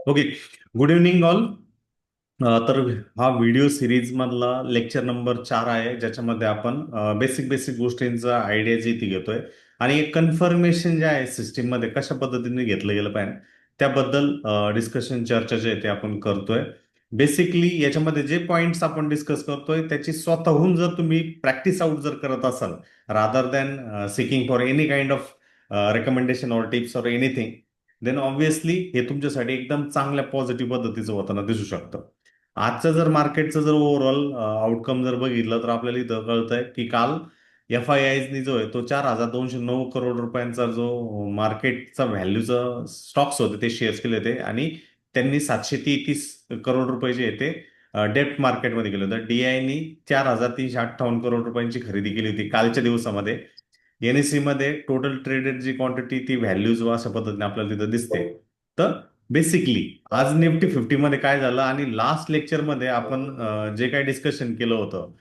Okay. Good evening all. तर हा video series मधला लेक्चर नंबर 4 आहे, ज्याच्यामध्ये आपण बेसिक बेसिक गोष्टींचा आयडिया जी ती घेतोय आणि एक कन्फर्मेशन जे आहे सिस्टीम मध्ये कशा पद्धतीने घेतलं गेलं पाहिजे त्याबद्दल डिस्कशन चर्चा जे आहे ते आपण करतोय. बेसिकली याच्यामध्ये जे पॉइंट्स आपण डिस्कस करतोय त्याची स्वतःहून जर तुम्ही प्रॅक्टिस आउट जर करत असाल, rather than seeking for any kind of recommendation or tips or anything, then obviously हे तुमच्यासाठी एकदम चांगल्या पॉझिटिव्ह पद्धतीचं होताना दिसू शकतं. आजचं जर मार्केटचं जर ओव्हरऑल आउटकम जर बघितलं तर आपल्याला इथं कळतंय की काल FIIsनी जो आहे तो 4,209 करोड रुपयांचा जो मार्केटचा व्हॅल्यूचा स्टॉक्स होते ते शेअर्स केले होते आणि त्यांनी 733 करोड रुपये जे आहे ते डेप्ट मार्केटमध्ये गेले होते. DIनी 4,358 करोड रुपयांची खरेदी केली होती कालच्या दिवसामध्ये. NSE मध्ये टोटल ट्रेडेड जी क्वांटिटी ती व्हॅल्यूज अशा पद्धतीने आपल्याला तिथं दिसते. तर बेसिकली आज निफ्टी 50 मध्ये काय झालं आणि लास्ट लेक्चर मध्ये आपण जे काही डिस्कशन केलं होतं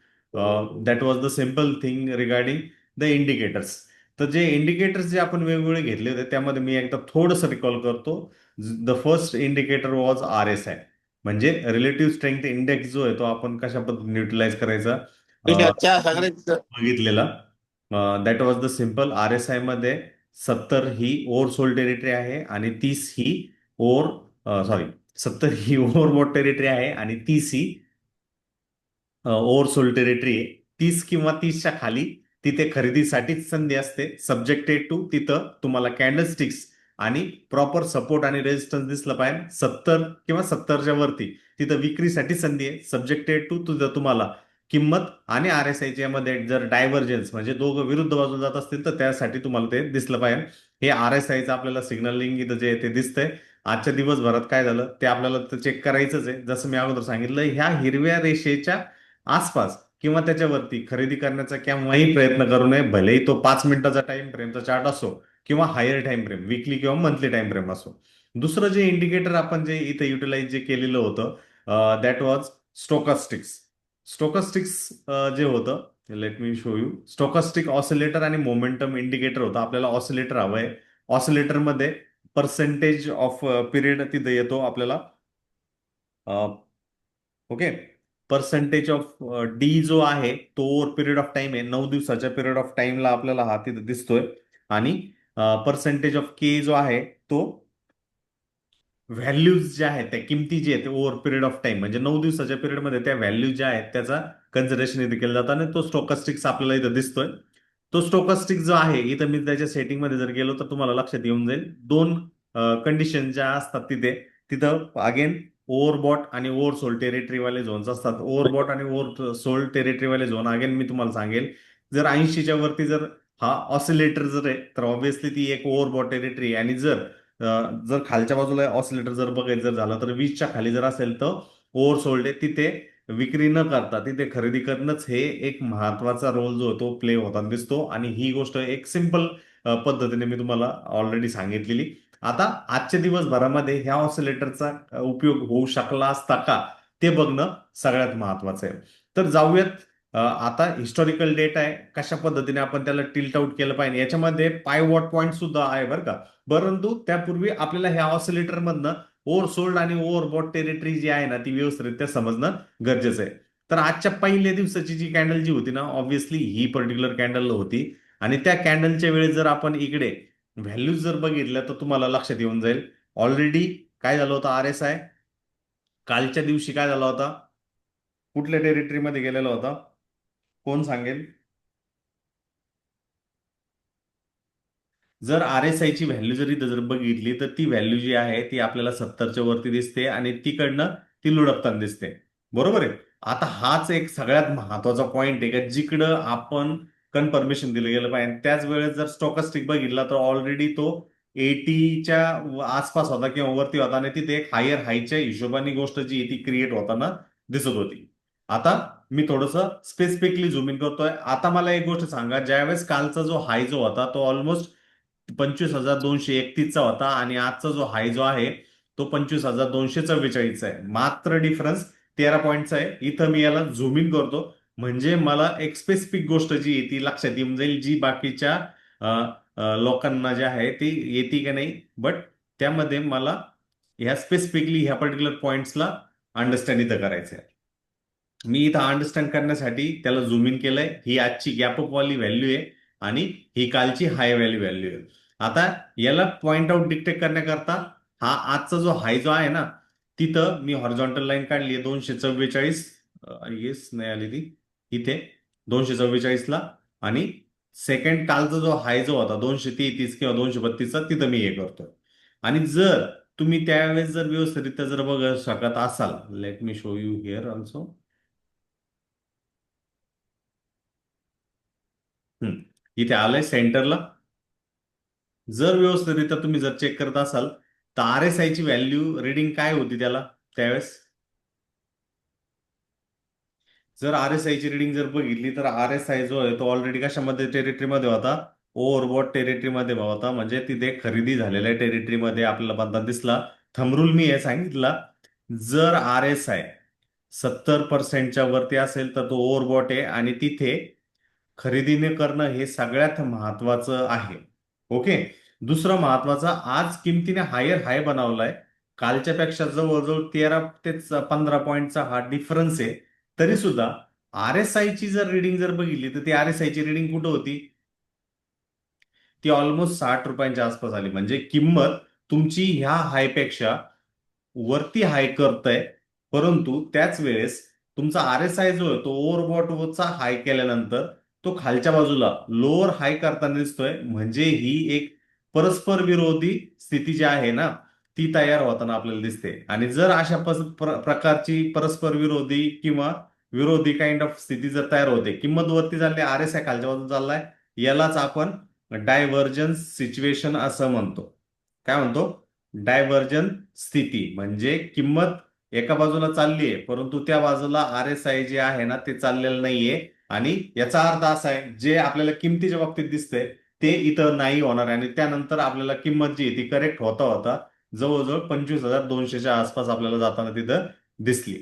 that was the simple thing regarding the indicators. तर जे इंडिकेटर्स जे आपण वेगवेगळे घेतले होते त्यामध्ये मी एकदा थोडंसं रिकॉल करतो. The first indicator was RSI, म्हणजे रिलेटिव्ह स्ट्रेंथ इंडेक्स जो आहे तो आपण कशा पद्धतीने युटिलाइज करायचा अच्छा सगळेच. बघितलेला. That was the simple. RSI मध्ये 70 ही ओव्हरसोल्ड टेरिटरी आहे आणि 30 ही सॉरी, 70 ही ओव्हरबॉट टेरिटरी आहे आणि 30 ही ओव्हरसोल्ड टेरिटरी आहे. 30 किंवा 30च्या खाली तिथे खरेदीसाठीच संधी असते, सब्जेक्टेड टू तिथं तुम्हाला कॅन्डलस्टिक्स आणि प्रॉपर सपोर्ट आणि रेजिस्टन्स दिसलं पाहिजे. 70 किंवा 70च्या वरती तिथं विक्रीसाठी संधी आहे, सब्जेक्टेड टू तुझं तुम्हाला किंमत आणि RSIच्या मध्ये जर डायव्हर्जन्स म्हणजे दोघं विरुद्ध बाजूला जात असतील तर त्यासाठी तुम्हाला ते दिसलं पाहिजे. हे RSIचं आपल्याला सिग्नलिंग इथं जे आहे ते दिसतंय. आजच्या दिवसभरात काय झालं ते आपल्याला चेक करायचंच आहे. जसं मी अगोदर सांगितलं, ह्या हिरव्या रेषेच्या आसपास किंवा त्याच्यावरती खरेदी करण्याचा केव्हाही प्रयत्न करू नये, भलेही तो 5 मिनिटाचा टाइम फ्रेमचा चार्ट असो किंवा हायर टाइम फ्रेम विकली किंवा मंथली टाइम फ्रेम असो. दुसरं जे इंडिकेटर आपण जे इथं युटिलाइज जे केलेलं होतं दॅट वॉज स्टोकास्टिक्स. स्टोकास्टिक्स जे होतं, late me show you. Stochastic oscillator आणि मोमेंटम इंडिकेटर होतं. आपल्याला ऑसिलेटर हवंय. ऑसिलेटरमध्ये पर्सेंटेज ऑफ पिरियड तिथे येतो आपल्याला. ओके. पर्सेंटेज ऑफ डी जो आहे तो ओव्हर पिरियड ऑफ टाइम आहे. 9 दिवसाच्या पिरियड ऑफ टाइमला आपल्याला हा तिथे दिसतोय. आणि पर्सेंटेज ऑफ के जो आहे तो व्हॅल्यूज ज्या आहेत त्या किमती जी आहेत ओव्हर पिरियड ऑफ टाइम म्हणजे 9 दिवसाच्या पिरियडमध्ये त्या व्हॅल्यू ज्या आहेत त्याचा कन्सिडरेशन इथे केलं जातं आणि तो स्टोकास्टिक्स आपल्याला इथं दिसतोय. तो स्टोकास्टिक जो आहे इथं मी त्याच्या सेटिंगमध्ये जर गेलो तर तुम्हाला लक्षात येऊन जाईल दोन कंडिशन ज्या असतात तिथे. तिथं अगेन ओव्हरबॉट आणि ओव्हर सोल्ड टेरिटरीवाले झोन्स असतात. ओव्हरबॉट आणि ओव्हर सोल्ड टेरिटरीवाले झोन अगेन मी तुम्हाला सांगेल, जर 80च्या वरती जर हा ऑसिलेटर जर आहे तर ऑब्व्हियसली ती एक ओव्हरबॉट टेरिटरी. आणि जर खालच्या बाजूला ऑसिलेटर जर बघायचं जर झालं तर 20च्या खाली जर असेल तर ओव्हरसोल्ड आहे. तिथे विक्री न करता तिथे खरेदी करणंच हे एक महत्वाचा रोल जो तो प्ले होताना दिसतो. आणि ही गोष्ट एक सिंपल पद्धतीने मी तुम्हाला ऑलरेडी सांगितलेली. आता आजच्या दिवसभरामध्ये ह्या ऑसिलेटरचा उपयोग होऊ शकला असता का ते बघणं सगळ्यात महत्वाचं आहे. तर जाऊयात. आता हिस्टॉरिकल डेटा आहे, कशा पद्धतीने आपण त्याला टिल्ट आउट केलं पाहिजे. याच्यामध्ये पायवॉट पॉईंट सुद्धा आहे बरं का. परंतु त्यापूर्वी आपल्याला ह्या ऑसिलेटर मधनं ओव्हरसोल्ड आणि ओव्हरबॉट टेरिटरी जी आहे ना ती व्यवस्थितरित्या समजणं गरजेचं आहे. तर आजच्या पहिल्या दिवसाची जी कॅन्डल जी होती ना, ऑब्व्हियसली ही पर्टिक्युलर कॅन्डल होती. आणि त्या कॅन्डलच्या वेळेस जर आपण इकडे व्हॅल्यूज जर बघितल्या तर तुम्हाला लक्षात येऊन जाईल ऑलरेडी काय झालं होतं. RSI कालच्या दिवशी काय झाला होता, कुठल्या टेरिटरीमध्ये गेलेला होता, कोण सांगेल? जर RSI ची व्हॅल्यू जर इथं जर बघितली तर ती व्हॅल्यू जी आहे ती आपल्याला 70च्या वरती दिसते आणि तिकडनं ती लुडपताना दिसते. बरोबर आहे. आता हाच एक सगळ्यात महत्वाचा पॉइंट आहे का जिकडं आपण कन्फर्मेशन दिलं गेलं पाहिजे. त्याच वेळेस जर स्टॉकस्टिक बघितला तर ऑलरेडी तो 80च्या आसपास होता किंवा वरती होता आणि तिथे एक हायर हायच्या हिशोबाने गोष्ट जी आहे ती क्रिएट होताना दिसत होती. आता मी थोडस स्पेसिफिकली झूम इन करतोय. आता मला एक गोष्ट सांगा, ज्यावेळेस कालचा जो हाय जो होता तो ऑलमोस्ट 25,231चा होता आणि आजचा जो हाय जो आहे तो 25,244चा आहे. मात्र डिफरन्स 13 पॉईंटचा आहे. इथं मी याला झूम इन करतो म्हणजे मला एक स्पेसिफिक गोष्ट जी आहे ती लक्षात येऊन जाईल, जी बाकीच्या लोकांना जे आहे ती येते की नाही. बट त्यामध्ये मला ह्या स्पेसिफिकली ह्या पर्टिक्युलर पॉइंट्सला अंडरस्टँड इथं करायचं आहे. मी इथं अंडरस्टँड करण्यासाठी त्याला झूम इन केलंय. ही आजची गॅप अप वाली व्हॅल्यू आहे आणि ही कालची हाय व्हॅल्यू आहे. आता याला पॉइंट आउट डिक्टेट करण्याकरता हा आजचा जो हाय जो आहे ना, तिथं मी हॉरिझॉन्टल लाईन काढली आहे 244. येस, नाही आली ती इथे 244 ला. आणि सेकंड कालचा जो हाय जो होता 233 किंवा 232चा, तिथं मी हे करतोय. आणि जर तुम्ही त्यावेळेस जर व्यवस्थितरित्या जर बघू शकत असाल, let me show you here also. इथे आलंय सेंटरला. जर व्यवस्थितरित्या तुम्ही जर चेक करत असाल तर आर एस आय ची व्हॅल्यू रिडिंग काय होती त्याला त्यावेळेस. जर आर एस आय ची रिडिंग जर बघितली तर आर एस आय जो आहे तो ऑलरेडी कशामध्ये टेरिटरीमध्ये होता, ओव्हरबॉट टेरिटरीमध्ये होता. म्हणजे तिथे खरेदी झालेल्या टेरिटरीमध्ये आपल्याला बंदा दिसला. थंबरूल मी हे सांगितला, जर आर एस आय 70% वरती असेल तर तो ओव्हरबॉट आहे आणि तिथे खरेदीने करणं हे सगळ्यात महत्वाचं आहे. ओके. दुसरं महत्वाचं, आज किमतीने हायर हाय बनवलाय. कालच्या पेक्षा जवळजवळ 13 ते 15 पॉईंटचा हा डिफरन्स आहे. तरी सुद्धा आर एस आय ची जर रिडिंग जर बघितली तर ती आर एस आय ची रिडिंग कुठं होती, ती ऑलमोस्ट 60 रुपयांच्या आसपास आली. म्हणजे किंमत तुमची ह्या हायपेक्षा वरती हाय करतंय. परंतु त्याच वेळेस तुमचा आर एस आय जो आहे तो ओव्हरबॉटचा हाय केल्यानंतर तो खालच्या बाजूला लोअर हाय करताना दिसतोय. म्हणजे ही एक परस्पर विरोधी स्थिती जी आहे ना, ती तयार होताना आपल्याला दिसते. आणि जर अशा प्रकारची परस्पर विरोधी किंवा विरोधी काइंड ऑफ स्थिती जर तयार होते, किंमत वरती चालली, आर एस आय खालच्या बाजूला चाललाय, यालाच आपण डायव्हर्जन्स सिच्युएशन असं म्हणतो. काय म्हणतो? डायव्हर्जन स्थिती. म्हणजे किंमत एका बाजूला चालली आहे परंतु त्या बाजूला आर एस आय जे आहे ना ते चाललेलं नाहीये. आणि याचा अर्थ असा आहे, जे आपल्याला किमतीच्या बाबतीत दिसतंय ते इथं नाही होणार आहे. आणि त्यानंतर आपल्याला किंमत जी आहे ती करेक्ट होता होता जवळजवळ 25,200च्या आसपास आपल्याला जाताना तिथं दिसली.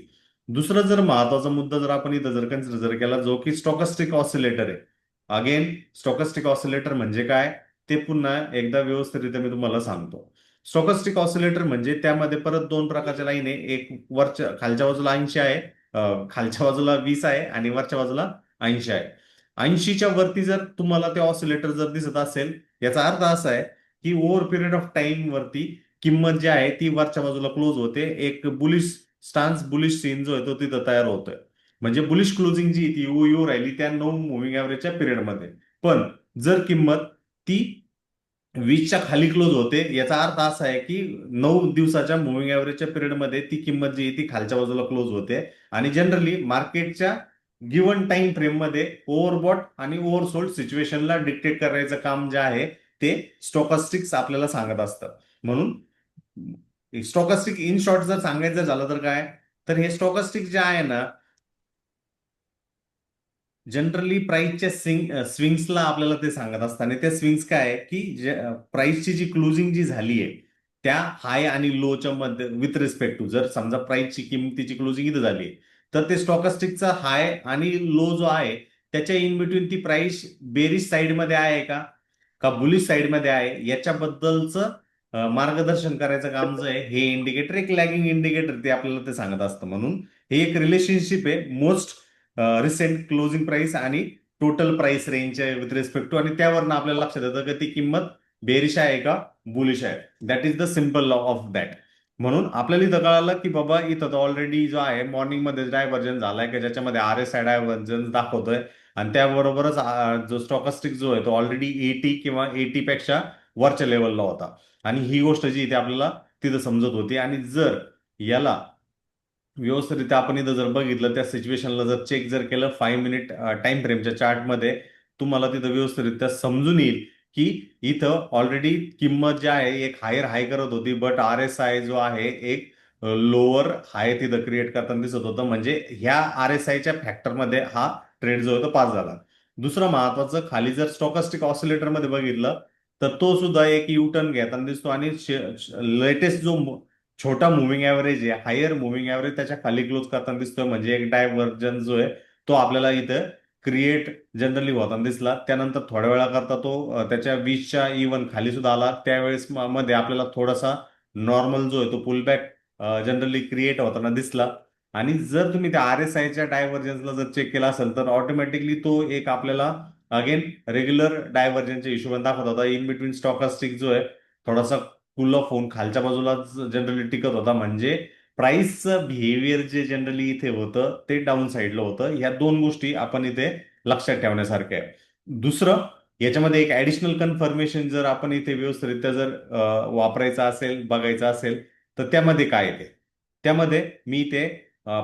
दुसरा जर महत्वाचा मुद्दा जर आपण इथं जर कन्सिडर जर केला, जो की स्टॉकस्टिक ऑसिलेटर आहे. अगेन, स्टॉकस्टिक ऑसिलेटर म्हणजे काय ते पुन्हा एकदा व्यवस्थितरित्या मी तुम्हाला सांगतो. स्टोकॅस्टिक ऑसिलेटर म्हणजे त्यामध्ये परत दोन प्रकारच्या लाईन आहे. एक वरच्या खालच्या बाजूला 80 आहे, खालच्या बाजूला 20 आहे आणि वरच्या बाजूला 80 आहे. 80च्या वरती जर तुम्हाला ते ऑसिलेटर जर दिसत असेल, याचा अर्थ असा आहे की ओव्हर पिरियड ऑफ टाइम वरती किंमत जी आहे ती वरच्या बाजूला क्लोज होते. एक बुलिश स्टान्स, बुलिश सीन जो आहे तो तिथं तयार होतोय. म्हणजे बुलिश क्लोजिंग जी ती येऊ राहिली त्या 9 मुव्हिंग ऍव्हरेजच्या पिरियडमध्ये. पण जर किंमत ती 20च्या खाली क्लोज होते, याचा अर्थ असा आहे की 9 दिवसाच्या मुव्हिंग ऍव्हरेजच्या पिरियडमध्ये ती किंमत जी आहे ती खालच्या बाजूला क्लोज होते. आणि जनरली मार्केटच्या गिवन टाइम फ्रेममध्ये ओव्हरबॉट आणि ओव्हरसोल्ड सिच्युएशनला डिक्टेट करायचं काम जे आहे ते स्टॉकस्टिक्स आपल्याला सांगत असतं. म्हणून स्टॉकस्टिक इन शॉर्ट जर सांगायचं झालं तर काय, तर हे स्टॉकस्टिक जे आहे ना, जनरली प्राइसच्या स्विंग्सला आपल्याला ते सांगत असतात. आणि त्या स्विंग्स काय आहे की प्राइसची जी क्लोजिंग जी झाली आहे त्या हाय आणि लोच्या मध्ये विथ रिस्पेक्ट टू, जर समजा प्राइसची किमतीची क्लोजिंग इथं झाली तर ते स्टॉकस्टिकचा हाय आणि लो जो आहे त्याच्या इन बिटवीन ती प्राइस बेरिश साईडमध्ये आहे का का बुलिश साईडमध्ये आहे, याच्याबद्दलचं मार्गदर्शन करायचं काम जे आहे हे इंडिकेटर, एक लॅगिंग इंडिकेटर ते आपल्याला ते सांगत असतं. म्हणून हे एक रिलेशनशिप आहे मोस्ट रिसेंट क्लोजिंग प्राइस आणि टोटल प्राइस रेंजच्या विथ रिस्पेक्ट टू. आणि त्यावरनं आपल्याला लक्षात येतं की ती किंमत बेरिश आहे का बुलिश आहे. That is the simple law of that. म्हणून आपल्याला इथं कळालं की बाबा इथं ऑलरेडी जो आहे मॉर्निंग मध्ये डायव्हर्जन झालाय की ज्याच्यामध्ये आर एस आय डायव्हर्जन दाखवतोय. आणि त्याबरोबरच जो स्टॉकस्टिक जो आहे तो ऑलरेडी 80 किंवा 80 पेक्षा वरच्या लेवलला होता. आणि ही गोष्ट जी आहे ती आपल्याला तिथं समजत होती. आणि जर याला व्यवस्थितरित्या आपण इथं जर बघितलं त्या सिच्युएशनला जर चेक जर केलं 5 मिनिट टाइम फ्रेमच्या चार्टमध्ये, तुम्हाला तिथं व्यवस्थितरित्या समजून येईल की इथं ऑलरेडी किंमत जी आहे एक हायर हाय करत होती, बट आर एस आय जो आहे एक लोअर हाय तिथं क्रिएट करताना दिसत होतं. म्हणजे ह्या आर एस आयच्या फॅक्टरमध्ये हा ट्रेड जो आहे तो पास झाला. दुसरं महत्वाचं, खाली जर स्टॉकस्टिक ऑसिलेटर मध्ये बघितलं तर तो सुद्धा एक यू टर्न घेताना दिसतो. आणि लेटेस्ट जो छोटा मुव्हिंग ऍव्हरेज आहे, हायर मुव्हिंग ऍव्हरेज त्याच्या खाली क्लोज करताना दिसतोय. म्हणजे एक डायव्हर्जन जो आहे तो आपल्याला इथं क्रिएट जनरली होताना दिसला. त्यानंतर थोड्या वेळा करता तो त्याच्या 20च्या इव्हन खाली सुद्धा आला. त्यावेळेस मध्ये आपल्याला थोडासा नॉर्मल जो आहे तो पुलबॅक जनरली क्रिएट होताना दिसला. आणि जर तुम्ही त्या RSIच्या डायव्हर्जन्सला जर चेक केला असेल तर ऑटोमॅटिकली तो एक आपल्याला अगेन रेग्युलर डायव्हर्जनच्या हिशोबाने दाखवत होता. इन बिटवीन स्टॉकास्टिक जो आहे थोडासा कूल ऑफ होऊन खालच्या बाजूला जनरली टिकत होता. म्हणजे प्राइसचं बिहेवियर जे जनरली इथे होतं ते डाऊन साईडला होतं. ह्या दोन गोष्टी आपण इथे लक्षात ठेवण्यासारख्या आहे. दुसरं, याच्यामध्ये एक ऍडिशनल कन्फर्मेशन जर आपण इथे व्यवस्थितरित्या जर वापरायचं असेल, बघायचं असेल, तर त्यामध्ये काय येते? त्यामध्ये मी इथे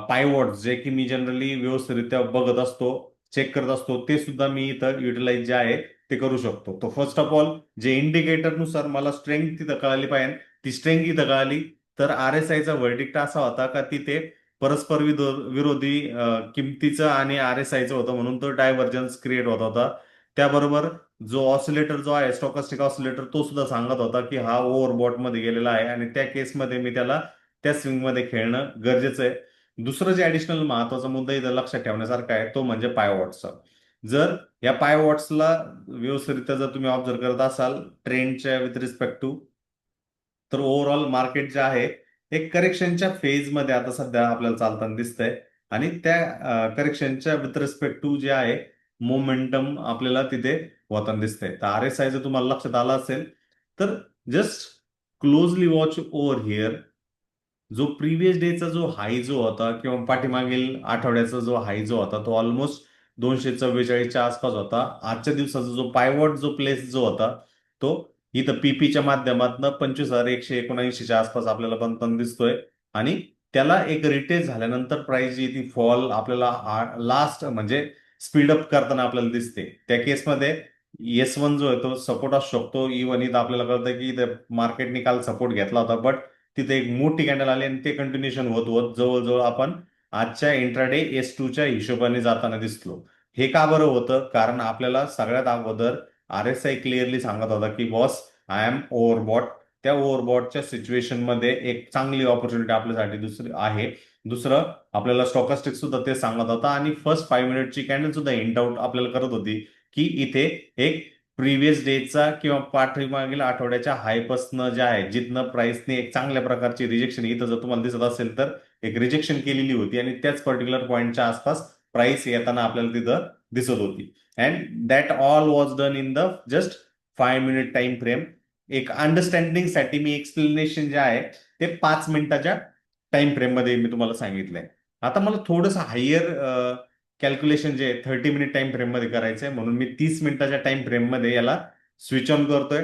पायवॉट्स जे की मी जनरली व्यवस्थितरित्या बघत असतो, चेक करत असतो, ते सुद्धा मी इथं युटिलाइज जे आहे ते करू शकतो. तो फर्स्ट ऑफ ऑल जे इंडिकेटरनुसार मला स्ट्रेंथ तिथं कळाली पाहिजे, ती स्ट्रेंथ इथं कळाली. तर RSIचा व्हर्डिक्ट असा होता का तिथे परस्पर विरोधी किमतीचं आणि RSIचं होतं, म्हणून तो डायव्हर्जन्स क्रिएट होत होता. त्याबरोबर जो ऑसिलेटर जो आहे, स्टॉकास्टिक ऑसिलेटर, तो सुद्धा सांगत होता की हा ओव्हरबॉट मध्ये गेलेला आहे आणि त्या केसमध्ये मी त्याला त्या स्विंगमध्ये खेळणं गरजेचं आहे. दुसरं जे ऍडिशनल महत्वाचा मुद्दा इथं लक्षात ठेवण्यासारखा आहे तो म्हणजे पायवॉट्सचा. जर या पायवॉट्सला व्यवस्थितरित्या जर तुम्ही ऑब्झर्व करत असाल ट्रेंडच्या विथ रिस्पेक्ट टू, तर ओव्हरऑल मार्केट जे आहे एक करेक्शनच्या फेजमध्ये आता सध्या आपल्याला चालताना दिसतंय. आणि त्या करेक्शनच्या विथ रिस्पेक्ट टू जे आहे मोमेंटम आपल्याला तिथे होताना दिसतंय. तर RSI जर तुम्हाला लक्षात आलं असेल तर just closely watch over here. जो प्रिव्हियस डेचा जो हाय जो होता किंवा पाठीमागील आठवड्याचा जो हाय जो होता तो ऑलमोस्ट 244च्या आसपास होता. आजच्या दिवसाचा जो पायवॉट जो प्लेस जो होता तो इथं पीपीच्या माध्यमातून 25,179च्या आसपास आपल्याला बनताना दिसतोय. आणि त्याला एक रिटेस्ट झाल्यानंतर प्राइस जी ती फॉल आपल्याला लास्ट म्हणजे स्पीडअप करताना आपल्याला दिसते. त्या केसमध्ये S1 जो आहे तो सपोर्ट असू शकतो. इव्हन इथं आपल्याला कळतं की इथं मार्केटने काल सपोर्ट घेतला होता, बट तिथे एक मोठी कॅन्डल आली आणि ते कंटिन्युएशन होत होत जवळजवळ आपण आजच्या इंट्राडे S2च्या हिशोबाने जाताना दिसलो. हे का बरं होतं? कारण आपल्याला सगळ्यात अगोदर RSI क्लिअरली सांगत होता की बॉस, आय एम ओव्हरबॉट. त्या ओव्हरबॉटच्या सिच्युएशनमध्ये एक चांगली ऑपॉर्च्युनिटी आपल्यासाठी दुसरी आहे. दुसरं, आपल्याला स्टॉकास्टिक सुद्धा ते सांगत होता आणि फर्स्ट 5 मिनिटची कॅन्डल सुद्धा हिंट आउट आपल्याला करत होती की इथे एक प्रिव्हियस डेचा किंवा पाठीमागील आठवड्याच्या हायपासनं जे आहे जिथनं प्राइसने एक चांगल्या प्रकारची रिजेक्शन इथं जर तुम्हाला दिसत असेल तर एक रिजेक्शन केलेली होती आणि त्याच पर्टिक्युलर पॉईंटच्या आसपास प्राइस येताना आपल्याला तिथं दिसत होती. And that all was done in the just 5 minute time frame. एक अंडरस्टँडिंग साठी मी एक्सप्लेनेशन जे आहे ते 5 मिनिटाच्या टाइम फ्रेम मध्ये मी तुम्हाला सांगितलंय. आता मला थोडंसं हायर कॅल्क्युलेशन जे 30 मिनिट टाइम फ्रेम मध्ये करायचंय, म्हणून मी 30 मिनिटाच्या टाइम फ्रेम मध्ये याला स्विच ऑन करतोय.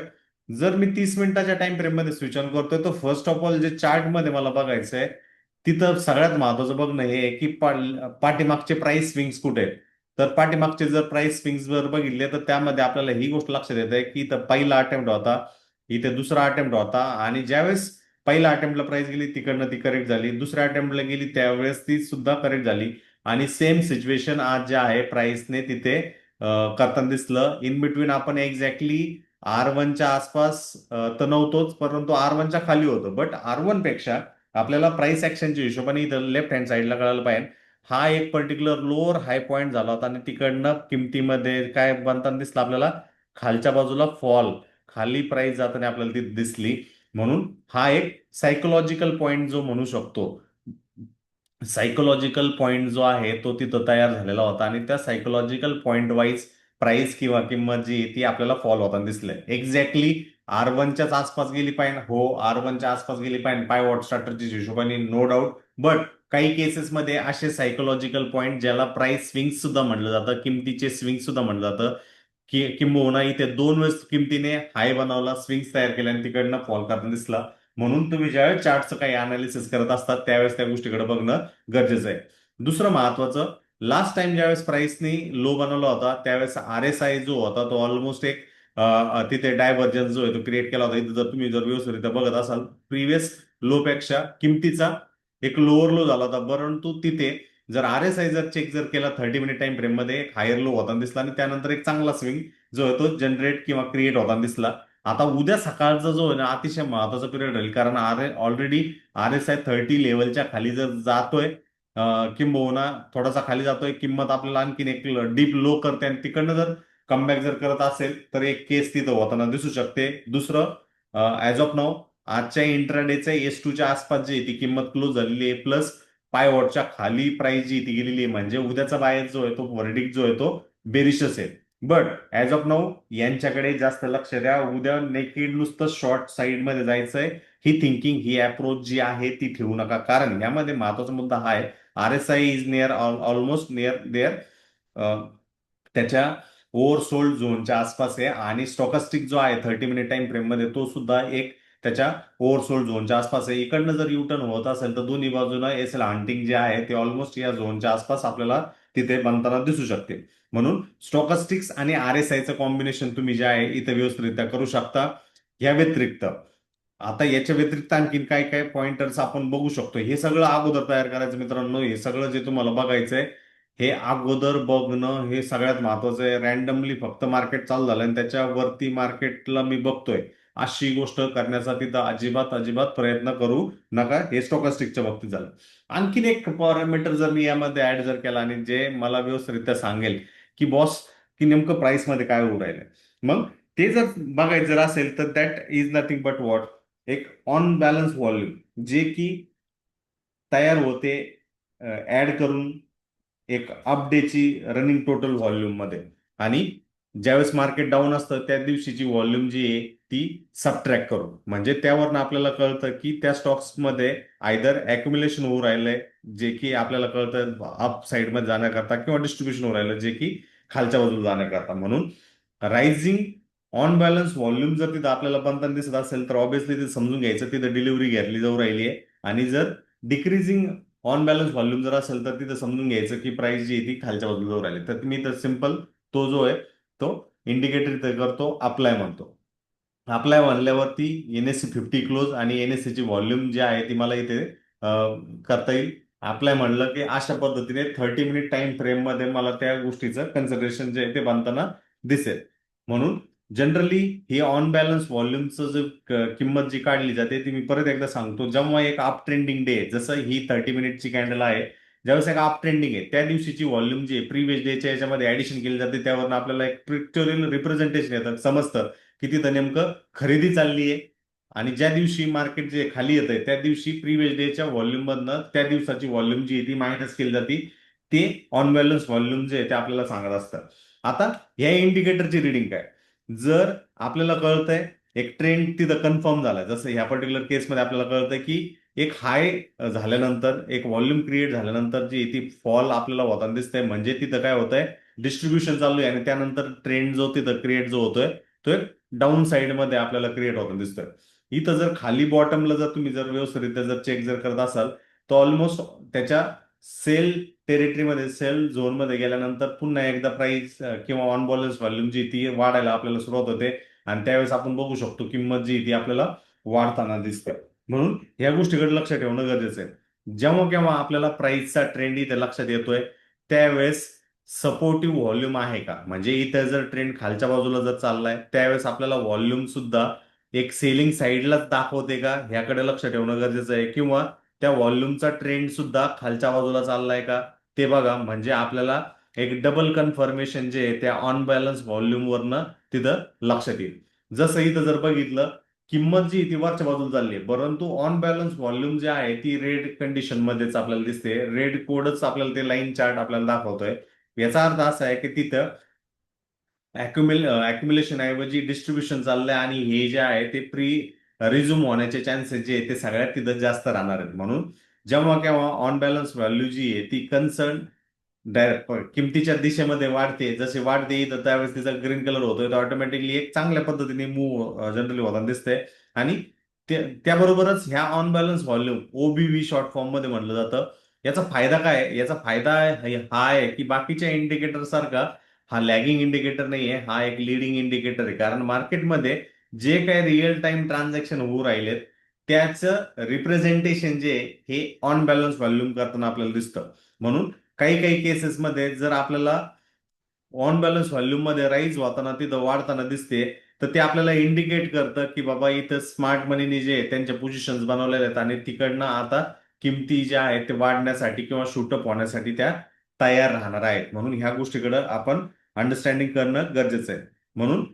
जर मी 30 मिनिटाच्या टाइम फ्रेम मध्ये स्विच ऑन करतोय तर फर्स्ट ऑफ ऑल जे चार्ट मध्ये मला बघायचंय तिथं सगळ्यात महत्वाचं बघणं हे आहे की पाठीमागचे प्राइस स्विंग्स कुठे आहेत. तर पाठीमागचे जर प्राइस स्विंग्स जर बघितले तर त्यामध्ये आपल्याला ही गोष्ट लक्षात येते की इथं पहिला अटेम्प्ट होता, इथे दुसरा अटेम्प्ट होता आणि ज्यावेळेस पहिल्या अटेम्प्टला प्राइस गेली तिकडनं ती करेक्ट झाली, दुसऱ्या अटेम्प्टला गेली त्यावेळेस ती सुद्धा करेक्ट झाली. आणि सेम सिच्युएशन आज जे आहे प्राइसने तिथे करताना दिसलं. इन बिटवीन आपण एक्झॅक्टली R1च्या आसपास तर नव्हतोच, परंतु R1च्या खाली होतो. बट R1 पेक्षा आपल्याला प्राइस ऍक्शनच्या हिशोबाने इथं लेफ्ट हँड साईडला कळायला पाहिजे हा एक पर्टिक्युलर लोअर हाय पॉईंट झाला होता आणि तिकडनं किमतीमध्ये काय बनताना दिसलं आपल्याला, खालच्या बाजूला फॉल, खाली प्राइस जाताना आपल्याला ती दिसली. म्हणून हा एक सायकोलॉजिकल पॉइंट जो म्हणू शकतो, सायकोलॉजिकल पॉइंट जो आहे तो तिथं तयार झालेला होता आणि त्या सायकोलॉजिकल पॉइंट वाईज प्राइस किंवा किंमत जी आहे ती आपल्याला फॉल होताना दिसलंय. एक्झॅक्टली R1च्याच आसपास गेली पाहिजे, हो R1च्या आसपास गेली पाहिजे पायवॉट स्ट्रॅटर्जीच्या हिशोबाने, नो डाऊट. बट काही केसेसमध्ये असे सायकोलॉजिकल पॉइंट ज्याला प्राइस स्विंग सुद्धा म्हणलं जातं, किमतीचे स्विंग सुद्धा म्हणलं जातं, की किंबहुना इथे 2 वेळेस किमतीने हाय बनवला, स्विंग्स तयार केल्या आणि तिकडनं फॉल करताना दिसला. म्हणून तुम्ही ज्यावेळेस चार्टचं काही अनालिसिस करत असतात त्यावेळेस त्या गोष्टीकडे बघणं गरजेचं आहे. दुसरं महत्वाचं, लास्ट टाइम ज्यावेळेस प्राइसनी लो बनवला होता त्यावेळेस RSI जो होता तो ऑलमोस्ट एक तिथे डायव्हर्जन्स जो आहे तो क्रिएट केला होता. इथे जर तुम्ही जर व्यवस्थितरित्या बघत असाल प्रिव्हियस लो पेक्षा किमतीचा एक लोअर लो झाला होता, परंतु तिथे जर RSI जर चेक जर केला 30 मिनिट टाइम फ्रेम मध्ये एक हायर लो होताना दिसला आणि त्यानंतर एक चांगला स्विंग जो आहे तो जनरेट किंवा क्रिएट होताना दिसला. आता उद्या सकाळचा जो आहे ना अतिशय महत्वाचा पिरियड राहील, कारण ऑलरेडी RSI 30 लेवलच्या खाली जर जातोय, किंबहुना थोडासा खाली जातोय, किंमत आपल्याला आणखीन एक डीप लो करते आणि तिकडनं जर कमबॅक जर करत असेल तर एक केस तिथं होताना दिसू शकते. दुसरं, ऍज ऑफ नाऊ आजच्या इंट्राडेच्या S2च्या आसपास जी आहे ती किंमत क्लोज झालेली आहे, प्लस पाय खाली प्राइस जी आहे ती गेलेली आहे, म्हणजे उद्याचा बायस जो आहे तो वर्डिक जो आहे तो बेरिशच आहे. बट ऍज ऑफ नाऊ यांच्याकडे जास्त लक्ष द्या. उद्या नेकेड नुसतं शॉर्ट साईड मध्ये जायचंय, ही थिंकिंग, ही अप्रोच जी आहे ती ठेवू नका. कारण यामध्ये महत्वाचा मुद्दा हा आहे, RSI is near, almost near there, त्याच्या ओव्हरसोल्ड झोनच्या आसपास आहे. आणि स्टॉकास्टिक जो आहे 30 मिनिट टाइम फ्रेम मध्ये तो सुद्धा एक त्याच्या ओव्हरसोल्ड झोनच्या आसपास आहे. इकडनं जर युटर्न होत असेल तर दोन्ही बाजूला एसएल हंटिंग जे आहे ते ऑलमोस्ट या झोनच्या आसपास आपल्याला तिथे बनताना दिसू शकते. म्हणून स्टॉकास्टिक्स आणि RSIचं कॉम्बिनेशन तुम्ही जे आहे इथे व्यवस्थितरित्या करू शकता. या व्यतिरिक्त आता याच्या व्यतिरिक्त आणखीन काय काय पॉइंटर्स आपण बघू शकतो. हे सगळं अगोदर तयार करायचं मित्रांनो. हे सगळं जे तुम्हाला बघायचंय हे अगोदर बघणं हे सगळ्यात महत्वाचं आहे. रॅन्डमली फक्त मार्केट चालू झालं आणि त्याच्यावरती मार्केटला मी बघतोय अशी गोष्ट करण्याचा तिथं अजिबात अजिबात प्रयत्न करू नका. हे स्टॉकास्टिकच्या बाबतीत झालं. आणखीन एक पॅरामीटर जर मी यामध्ये ऍड जर केला आणि जे मला व्यवस्थितरित्या सांगेल की बॉस की नेमकं प्राइस मध्ये काय होऊ राहिलं, मग ते जर बघायचं जर असेल तर that is nothing but what, एक ऑन बॅलन्स व्हॉल्यूम जे की तयार होते ऍड करून एक अप डेची रनिंग टोटल व्हॉल्यूम मध्ये. आणि ज्यावेळेस मार्केट डाऊन असतं त्या दिवशीची व्हॉल्यूम जी आहे ती सबट्रॅक्ट करून, म्हणजे त्यावरनं आपल्याला कळतं की त्या स्टॉक्समध्ये आयदर अॅक्युम्युलेशन होऊ राहिलंय जे की आपल्याला कळतं अप साईड मध्ये जाण्याकरता, किंवा डिस्ट्रीब्युशन होऊ राहिलं जे की खालच्या बाजूला जाण्याकरता. म्हणून रायझिंग ऑन बॅलन्स व्हॉल्यूम जर तिथं आपल्याला बनताना दिसत असेल तर ऑब्व्हियसली तिथे समजून घ्यायचं तिथं डिलिव्हरी घेतली जाऊ राहिली आहे. आणि जर डिक्रीजिंग ऑन बॅलन्स व्हॉल्यूम जर असेल तर तिथं समजून घ्यायचं की प्राइस जी आहे ती खालच्या बाजूला जाऊ राहिली. तर मी तर सिम्पल तो जो आहे तो इंडिकेटर इथे करतो, अप्लाय म्हणतो. अप्लाय म्हणल्यावरती NSE 50 क्लोज आणि NSE ची व्हॉल्यूम जी आहे ती मला इथे करता येईल. अप्लाय म्हणलं की अशा पद्धतीने 30 मिनिट टाइम फ्रेम मध्ये मला त्या गोष्टीचं कन्सिडरेशन जे आहे ते बनताना दिसेल. म्हणून जनरली ही ऑन बॅलन्स व्हॉल्यूमचं जो किंमत जी काढली जाते ती मी परत एकदा सांगतो, जेव्हा एक अप ट्रेंडिंग डे जसं ही 30 मिनिटची कॅन्डल आहे, ज्यावेळेस एक अप ट्रेंडिंग आहे त्या दिवशीची व्हॉल्यूम जी आहे प्रिव्हियस डेच्या याच्यामध्ये ऍडिशन केली जाते, त्यावरून आपल्याला एक पिक्चोरियल रिप्रेझेंटेशन येतं, समजतं की तिथं नेमकं खरेदी चालली आहे. आणि ज्या दिवशी मार्केट जे खाली येत आहे त्या दिवशी प्रिव्हियस डेच्या व्हॉल्यूम मधनं त्या दिवसाची व्हॉल्यूम जी आहे ती मायनस केली जाते. ते ऑन बॅलन्स व्हॉल्यूम जे आहे ते आपल्याला सांगत असतं. आता या इंडिकेटरची रिडिंग काय, जर आपल्याला कळतंय एक ट्रेंड तिथं कन्फर्म झालाय, जसं ह्या पर्टिक्युलर केसमध्ये आपल्याला कळतंय की एक हाय झाल्यानंतर एक व्हॉल्यूम क्रिएट झाल्यानंतर जी ती फॉल आपल्याला होताना दिसतंय, म्हणजे तिथं काय होतंय डिस्ट्रीब्युशन चालू आहे आणि त्यानंतर ट्रेंड जो तिथं क्रिएट जो होतोय तो एक डाऊन साइड मध्ये आपल्याला क्रिएट होताना दिसतोय. इथं जर खाली बॉटमला जर तुम्ही जर व्यवस्थितरित्या जर चेक जर करत असाल तर ऑलमोस्ट त्याच्या सेल टेरिटरीमध्ये सेल झोनमध्ये गेल्यानंतर पुन्हा एकदा प्राइस किंवा ऑन बॅलन्स व्हॉल्यूम जी ती वाढायला आपल्याला सुरुवात होते. आणि त्यावेळेस आपण बघू शकतो किंमत जी ती आपल्याला वाढताना दिसते. म्हणून या गोष्टीकडे लक्ष ठेवणं गरजेचं आहे. जेव्हा केव्हा आपल्याला प्राइसचा ट्रेंड इथे लक्षात येतोय त्यावेळेस सपोर्टिव्ह व्हॉल्यूम आहे का, म्हणजे इथे जर ट्रेंड खालच्या बाजूला जर चाललाय त्यावेळेस आपल्याला व्हॉल्यूम सुद्धा एक सेलिंग साईडलाच दाखवते का ह्याकडे लक्ष ठेवणं गरजेचं आहे. किंवा त्या व्हॉल्यूमचा ट्रेंड सुद्धा खालच्या बाजूला चाललाय का ते बघा, म्हणजे आपल्याला एक डबल कन्फर्मेशन जे आहे त्या ऑन बॅलन्स व्हॉल्यूम वरनं तिथं लक्षात येईल. जसं इथं जर बघितलं किंमत जी ती वरच्या बाजूला चालली आहे, परंतु ऑन बॅलन्स व्हॉल्यूम जे आहे ती रेड कंडिशन मध्येच आपल्याला दिसते. रेड कोडच आपल्याला ते लाईन चार्ट आपल्याला दाखवतोय. याचा अर्थ असा आहे की तिथं अॅक्युम्युलेशन ऐवजी डिस्ट्रीब्युशन चाललंय आणि हे जे आहे ते रिझ्यूम होण्याचे चान्सेस जे आहे ते सगळ्यात तिथं जास्त राहणार आहेत. म्हणून जेव्हा केव्हा ऑन बॅलन्स व्हॅल्यू जी आहे ती कन्सर्न डायरेक्ट किमतीच्या दिशेमध्ये वाढते, जसे वाढते तर त्यावेळेस तिचा ग्रीन कलर होतोय, तर ऑटोमॅटिकली एक चांगल्या पद्धतीने मूव्ह जनरली होताना दिसतंय. आणि त्याबरोबरच ह्या on balance volume OBV short form मध्ये म्हटलं जातं. याचा फायदा काय आहे? याचा फायदा हा आहे की बाकीच्या इंडिकेटर सारखा हा लॅगिंग इंडिकेटर नाहीये, हा एक लिडिंग इंडिकेटर आहे. कारण मार्केटमध्ये जे काही रिअल टाइम ट्रान्झॅक्शन होऊ राहिलेत त्याचं रिप्रेझेंटेशन जे आहे हे ऑन बॅलन्स व्हॉल्यूम करताना आपल्याला दिसतं. म्हणून काही काही केसेसमध्ये जर आपल्याला ऑन बॅलन्स व्हॉल्यूम मध्ये राईज होताना तिथं वाढताना दिसते तर ते आपल्याला इंडिकेट करतं की बाबा इथं स्मार्ट मनीने जे त्यांच्या पोझिशन्स बनवलेल्या आहेत आणि तिकडनं आता किमती ज्या आहेत ते वाढण्यासाठी किंवा शूटअप होण्यासाठी त्या तयार राहणार आहेत. म्हणून ह्या गोष्टीकडे आपण अंडरस्टँडिंग करणं गरजेचं आहे. म्हणून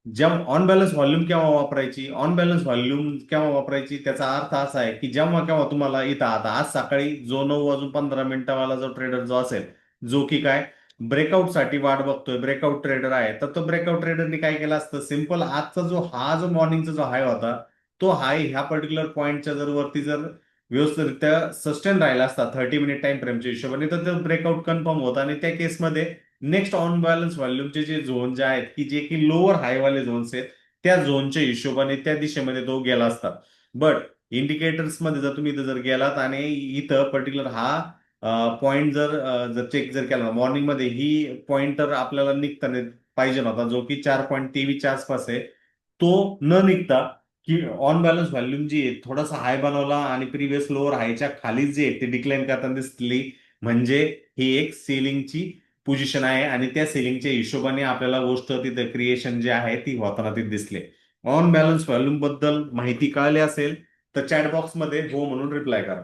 जेव्हा ऑन बॅलन्स व्हॉल्यूम केव्हा वापरायची, ऑन बॅलन्स व्हॉल्यूम केव्हा वापरायची, त्याचा अर्थ असा आहे की जेव्हा केव्हा तुम्हाला इथं आता आज सकाळी जो 9:15 जो ट्रेडर जो असेल, जो की काय ब्रेकआउटसाठी वाट बघतोय, ब्रेकआउट ट्रेडर आहे, तर तो ब्रेकआउट ट्रेडरने काय केलं असतं, सिंपल आजचा जो मॉर्निंगचा जो हाय होता, तो हाय ह्या पर्टिक्युलर पॉईंटच्या वरती जर व्यवस्थितरित्या सस्टेन राहिला असता 30 मिनिट टाइम फ्रेमच्या हिशोबाने, तर तो ब्रेकआउट कन्फर्म होता आणि त्या केसमध्ये नेक्स्ट ऑन बॅलन्स व्हॉल्यूमचे जे झोन जे आहेत की जे की लोअर हायवाले झोन्स आहेत, त्या झोनच्या हिशोबाने त्या दिशेमध्ये तो गेला असता. बट इंडिकेटर्स मध्ये जर तुम्ही इथं जर गेलात आणि इथं पर्टिक्युलर हा पॉइंट जर चेक जर केला मॉर्निंग मध्ये, ही पॉइंट तर आपल्याला निघताना पाहिजे नव्हता, जो की 4.23 आसपास आहे. तो न निघता की ऑन बॅलन्स व्हॉल्यूम जी आहे थोडासा हाय बनवला आणि प्रिव्हियस लोअर हायच्या खाली जे आहे ते डिक्लाइन करताना दिसली, म्हणजे ही एक सेलिंगची पोझिशन आहे आणि त्या सेलिंगच्या हिशोबाने आपल्याला गोष्ट तिथे क्रिएशन जे आहे ती होताना तिथे दिसले. ऑन बॅलन्स व्हॉल्यूम बद्दल माहिती कळली असेल तर चॅट बॉक्स मध्ये हो म्हणून रिप्लाय करा.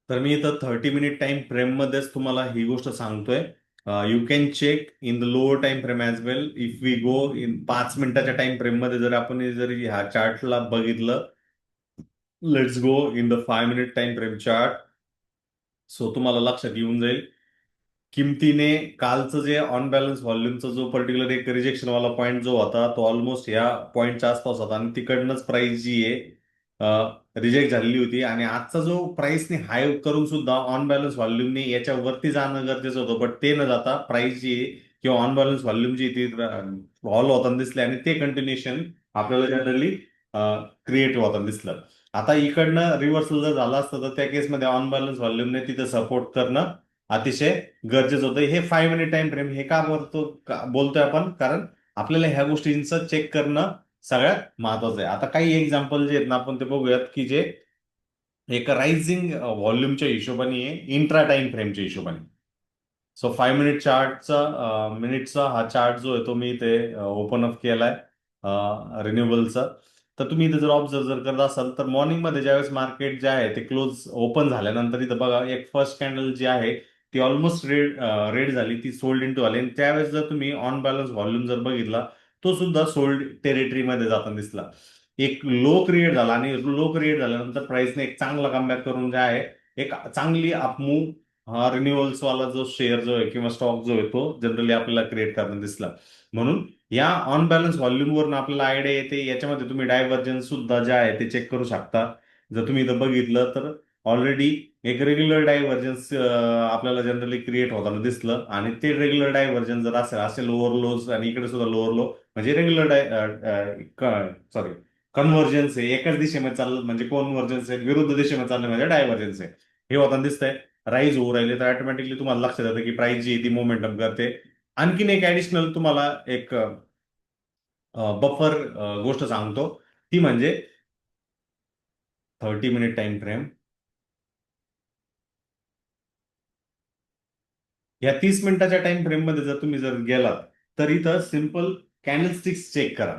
तर मी इथं 30 मिनिट टाइम फ्रेम मध्येच तुम्हाला ही गोष्ट सांगतोय. You can check in the lower time frame as well. If we go in 5 मिनिटाच्या टाइम फ्रेम मध्ये जर आपण जर ह्या चार्टला बघितलं, let's go in the 5 minute time frame chart. So तुम्हाला लक्षात येऊन जाईल किमतीने कालचं जे ऑन बॅलन्स व्हॉल्यूमचा जो पर्टिक्युलर एक रिजेक्शन वाला पॉईंट जो होता तो ऑलमोस्ट या पॉईंटच्या आसपास होता आणि तिकडनंच प्राइस जी आहे रिजेक्ट झालेली होती. आणि आजचा जो प्राइसने हाय करून सुद्धा ऑन बॅलन्स व्हॉल्यूमने याच्या वरती जाणं गरजेचं होतं, बट ते न जाता प्राइस जी आहे किंवा ऑन बॅलन्स व्हॉल्यूम जी ती फॉल होताना दिसले आणि ते कंटिन्युएशन आपल्याला जनरली क्रिएट होताना दिसलं. आता इकडनं रिव्हर्सल जर झालं असतं तर त्या केसमध्ये ऑन बॅलन्स व्हॉल्यूमने तिथं सपोर्ट करणं अतिशय गरजेचं होतं. हे 5 मिनिट टाइम फ्रेम हे बोलतोय आपण, कारण आपल्याला ह्या गोष्टींचं चेक करणं सगळ्यात महत्वाचं आहे. आता काही एक्झाम्पल जे आहेत ना आपण ते बघूयात की जे एक रायझिंग व्हॉल्यूमच्या हिशोबाने आहे, इंट्रा टाइम फ्रेमच्या हिशोबाने. सो 5 मिनिट मिनिटचा हा चार्ट जो आहे तो मी इथे ओपन अप केलाय रिन्युएबलचा. तर तुम्ही इथे जर ऑब्झर्व जर करत असाल तर मॉर्निंग मध्ये ज्यावेळेस मार्केट जे आहे ते क्लोज ओपन झाल्यानंतर इथं बघा एक फर्स्ट कॅन्डल जी आहे ती ऑलमोस्ट रेड झाली, ती सोल्ड इंटू आली आणि त्यावेळेस जर तुम्ही ऑन बॅलन्स व्हॉल्यूम जर बघितला तो सुद्धा सोल्ड टेरिटरीमध्ये जाताना दिसला. एक लो क्रिएट झाला आणि लो क्रिएट झाल्यानंतर प्राइसने एक चांगला कमबॅक करून जे आहे एक चांगली अपमूव हा रिन्युअल्स वाला जो शेअर जो आहे किंवा स्टॉक जो आहे तो जनरली आपल्याला क्रिएट करताना दिसला. म्हणून या ऑन बॅलन्स व्हॉल्यूमवरून आपल्याला आयडिया येते. याच्यामध्ये तुम्ही डायव्हर्जन्स सुद्धा जे आहे ते चेक करू शकता. जर तुम्ही इथं बघितलं तर ऑलरेडी एक रेग्युलर डायव्हर्जन्स आपल्याला जनरली क्रिएट होताना दिसलं आणि ते रेग्युलर डायव्हर्जन जर असेल असे लोअर लोज आणि इकडे सुद्धा लोअर लो म्हणजे रेग्युलर सॉरी कन्व्हर्जन्स आहे, एकाच दिशेमध्ये चाललं म्हणजे कन्व्हर्जन्स आहे, विरुद्ध दिशेमध्ये चाललं म्हणजे डायव्हर्जन्स आहे. हे होताना दिसतंय. राईज होऊ राहिले तर ऑटोमॅटिकली तुम्हाला लक्षात येतं की प्राइस जी आहे ती मोमेंटम करते. आणखीन एक ऍडिशनल तुम्हाला एक बफर गोष्ट सांगतो, ती म्हणजे 30 मिनिट टाइम फ्रेम. या 30 मिनिटाच्या टाइम फ्रेम मध्ये जर तुम्ही जर गेलात तर इथं सिम्पल कॅन्डलस्टिक्स चेक करा.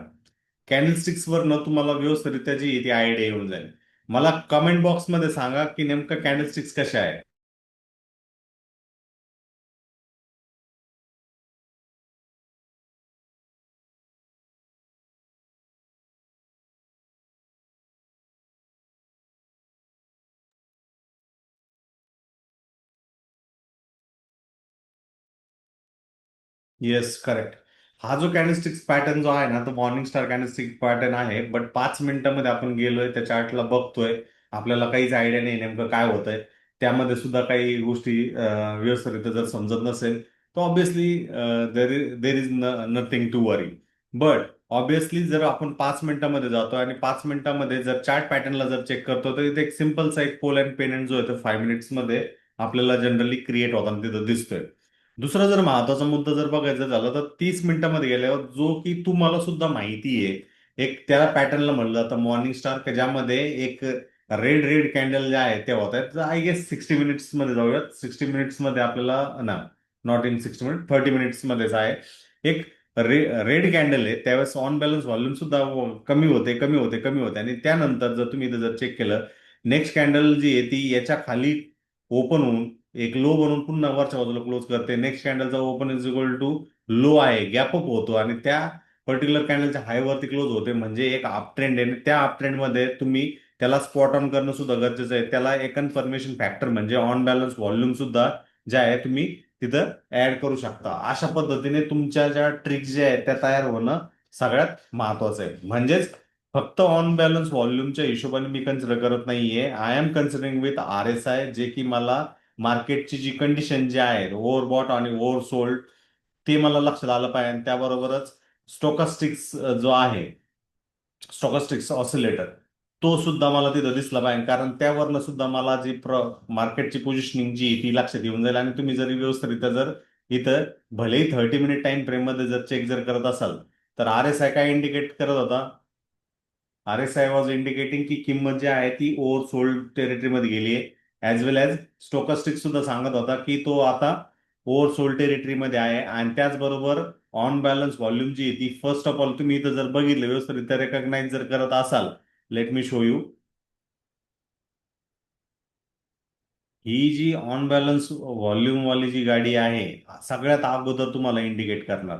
कॅन्डलस्टिक्स वर न तुम्हाला व्यवस्थितरित्या जी आहे ती आयडिया येऊन जाईल. मला कमेंट बॉक्समध्ये सांगा की नेमकं कॅन्डलस्टिक्स कशा आहे. Yes, correct. हा जो कॅन्डलस्टिक्स पॅटर्न जो आहे ना तो मॉर्निंग स्टार कॅन्डलस्टिक पॅटर्न आहे, बट 5 मिनिटांमध्ये आपण गेलोय त्या चार्टला बघतोय, आपल्याला काहीच आयडिया नाही नेमकं काय होतंय. त्यामध्ये सुद्धा काही गोष्टी व्यवस्थितरित्या जर समजत नसेल तर obviously there is nothing to worry. But obviously जर आपण 5 मिनिटांमध्ये जातो आणि 5 मिनिटांमध्ये जर चार्ट पॅटर्नला जर चेक करतो तर इथे एक सिम्पलचा एक पोल अँड पेनंट जो आहे तो 5 मिनिट्स मध्ये आपल्याला जनरली क्रिएट होताना तिथं दिसतोय. दुसरा जर महत्वाचा मुद्दा जर बघायचा झाला तर 30 मिनिटांमध्ये गेल्यावर जो की तुम्हाला सुद्धा माहिती आहे, एक त्याला पॅटर्नला म्हणलं जातं मॉर्निंग स्टार, ज्यामध्ये एक रेड रेड कॅन्डल ज्या आहेत त्या होत आहेत, आय गेस 60 मिनिट्स मध्ये जाऊयात. 60 मिनिट्स मध्ये आपल्याला ना, नॉट इन 60 मिनिट, 30 मिनिट्स मध्येच आहे. एक रेड कॅन्डल आहे, त्यावेळेस ऑन बॅलन्स व्हॉल्यूम सुद्धा कमी होते, कमी होते, कमी होते. आणि त्यानंतर जर तुम्ही इथं जर चेक केलं, नेक्स्ट कॅन्डल जी आहे ती याच्या खाली ओपन होऊन एक लो बनवून पुन्हा वरच्या बाजूला क्लोज करते. नेक्स्ट कॅन्डलचा open is equal to low आहे, गॅपअप होतो आणि त्या पर्टिक्युलर कॅन्डलच्या हाय वरती क्लोज होते. म्हणजे एक अप ट्रेंड आहे. त्या अप ट्रेंड मध्ये तुम्ही त्याला स्पॉट ऑन करणं सुद्धा गरजेचं आहे. त्याला एक कन्फर्मेशन फॅक्टर म्हणजे ऑन बॅलन्स व्हॉल्यूम सुद्धा जे आहे तुम्ही तिथं ऍड करू शकता. अशा पद्धतीने तुमच्या ज्या ट्रिक्स ज्या आहेत त्या तयार होणं सगळ्यात महत्वाचं आहे. म्हणजेच फक्त ऑन बॅलन्स व्हॉल्यूमच्या हिशोबाने मी कन्सिडर करत नाहीये. I am considering with RSI, जे की मला मार्केटची जी कंडिशन जी आहे ओव्हरबॉट आणि ओव्हरसोल्ड ते मला लक्षात आलं पाहिजे. आणि त्याबरोबरच स्टोकास्टिक्स जो आहे, स्टॉकस्टिक्स ऑसिलेटर, तो सुद्धा मला तिथं दिसला पाहिजे. कारण त्यावरनं सुद्धा मला जी मार्केटची पोझिशनिंग जी आहे ती लक्षात येऊन जाईल. आणि तुम्ही जर व्यवस्थितरित्या जर इथं भलेही 30 मिनिट टाइम फ्रेम मध्ये जर चेक जर करत असाल, तर RSI काय इंडिकेट करत होता? RSI वॉज इंडिकेटिंग की किंमत जी आहे ती ओव्हर सोल्ड टेरिटरीमध्ये गेली आहे. ऍज वेल ऍज स्टोकास्टिक सुद्धा सांगत होता की तो आता ओव्हर सोल्ड टेरिटरीमध्ये आहे. आणि त्याचबरोबर ऑन बॅलन्स व्हॉल्यूम जी आहे ती फर्स्ट ऑफ ऑल तुम्ही इथं जर बघितलं व्यवस्थित रेकग्नाइज जर करत असाल, लेट मी शो यू. ही जी ऑन बॅलन्स व्हॉल्यूम वाली जी गाडी आहे, सगळ्यात अगोदर तुम्हाला इंडिकेट करणार.